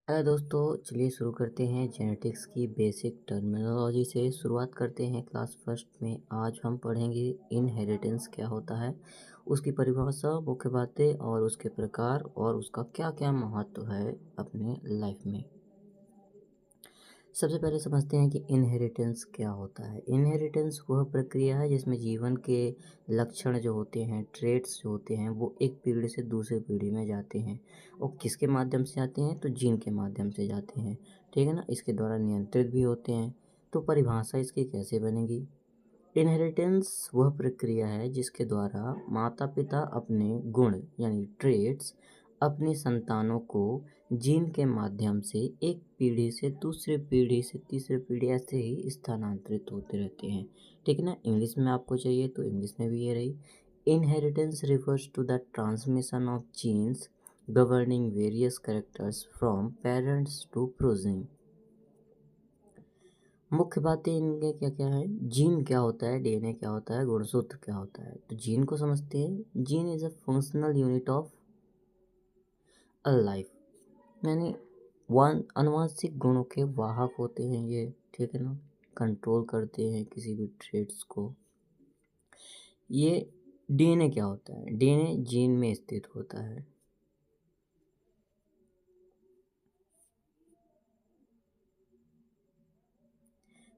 Hello दोस्तों, चलिए शुरू करते हैं जेनेटिक्स की बेसिक टर्मिनोलॉजी से। शुरुआत करते हैं क्लास फर्स्ट में। आज हम पढ़ेंगे इनहेरिटेंस क्या होता है, उसकी परिभाषा, मुख्य बातें और उसके प्रकार और उसका क्या क्या महत्व है अपने लाइफ में। सबसे पहले समझते हैं कि इनहेरिटेंस क्या होता है। इनहेरिटेंस वह प्रक्रिया है जिसमें जीवन के लक्षण जो होते हैं, ट्रेट्स जो होते हैं, वो एक पीढ़ी से दूसरी पीढ़ी में जाते हैं। और किसके माध्यम से जाते हैं? तो जीन के माध्यम से जाते हैं। ठीक है ना। इसके द्वारा नियंत्रित भी होते हैं। तो परिभाषा इसकी कैसे बनेगी? इनहेरिटेंस वह प्रक्रिया है जिसके द्वारा माता पिता अपने गुण यानी ट्रेट्स अपनी संतानों को जीन के माध्यम से एक पीढ़ी से दूसरी पीढ़ी से तीसरी पीढ़ी ऐसे ही स्थानांतरित होते रहते हैं। ठीक है ना। इंग्लिश में आपको चाहिए तो इंग्लिश में भी ये रही। Inheritance refers to the transmission of genes governing various characters from parents to progeny. मुख्य बातें इनके क्या क्या है? जीन क्या होता है, डीएनए क्या होता है, गुणसूत्र क्या होता है। तो जीन को समझते हैं। Gene is a functional unit of a life, यानी वन आनुवंशिक गुणों के वाहक होते हैं ये। ठीक है ना। कंट्रोल करते हैं किसी भी ट्रेड्स को। ये डीएनए क्या होता है? डीएनए जीन में स्थित होता है।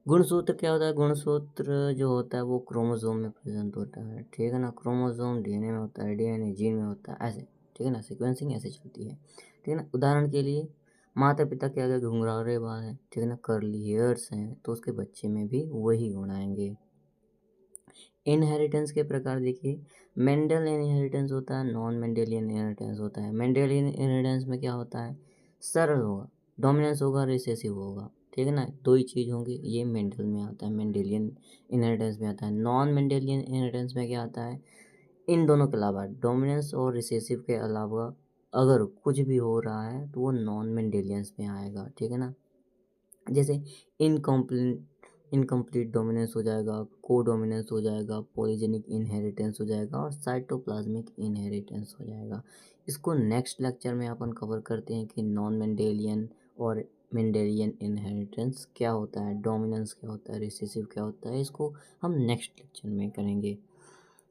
गुणसूत्र क्या होता है? गुणसूत्र जो होता है वो क्रोमोसोम में प्रेजेंट होता है। ठीक है ना। क्रोमोसोम डीएनए में होता है, डीएनए जीन में होता है, ऐसे। ठीक है ना। सीक्वेंसिंग ऐसे चलती है। ठीक है ना। उदाहरण के लिए माता पिता के अगर घुंघराले बाल हैं, ठीक है ना, कर्ली हेयर्स हैं, तो उसके बच्चे में भी वही गुण आएंगे। इनहेरिटेंस के प्रकार देखिए। मेंडल इनहेरिटेंस होता है, नॉन मेंडेलियन इनहेरिटेंस होता है। मेंडेलियन इनहेरिटेंस में क्या होता है? सरल होगा, डोमिनेंस होगा, रिसेसिव होगा। ठीक है ना। दो ही चीज़ होंगी। ये मेंडल में आता है, मेंडेलियन इनहेरिटेंस में आता है। नॉन मेंडेलियन इनहेरिटेंस में क्या आता है? इन दोनों के अलावा, डोमिनेंस और रिसेसिव के अलावा अगर कुछ भी हो रहा है तो वो नॉन मेंडेलियंस में आएगा। ठीक है ना। जैसे इनकम्प्लीट डोमिनेंस हो जाएगा, को डोमिनेंस हो जाएगा, पॉलीजेनिक इनहेरिटेंस हो जाएगा और साइटोप्लाज्मिक इनहेरिटेंस हो जाएगा। इसको नेक्स्ट लेक्चर में अपन कवर करते हैं कि नॉन मेंडेलियन और मेंडेलियन इनहेरिटेंस क्या होता है, डोमिनेंस क्या होता है, रिसेसिव क्या होता है। इसको हम नेक्स्ट लेक्चर में करेंगे।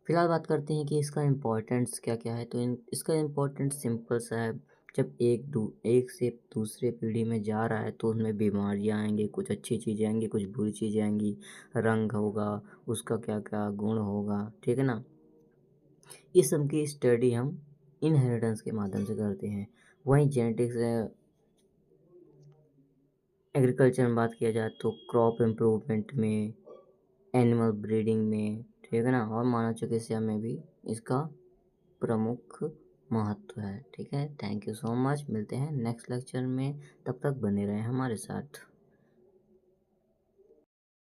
फिलहाल बात करते हैं कि इसका इम्पोर्टेंस क्या क्या है। तो इसका इम्पोर्टेंस सिंपल सा है। जब एक से दूसरे पीढ़ी में जा रहा है तो उसमें बीमारियाँ आएंगी, कुछ अच्छी चीज़ें आएंगी, कुछ बुरी चीज़ें आएंगी, रंग होगा, उसका क्या क्या गुण होगा। ठीक है ना। इस सब की स्टडी हम इनहेरिटेंस के माध्यम से करते हैं। वहीं जेनेटिक्स एग्रीकल्चर में बात किया जाए तो क्रॉप इम्प्रूवमेंट में, एनिमल ब्रीडिंग में, ठीक है ना, और मानव चिकित्सा में भी इसका प्रमुख महत्व है। ठीक है। Thank you so much. मिलते हैं नेक्स्ट लेक्चर में। तब तक बने रहें हमारे साथ।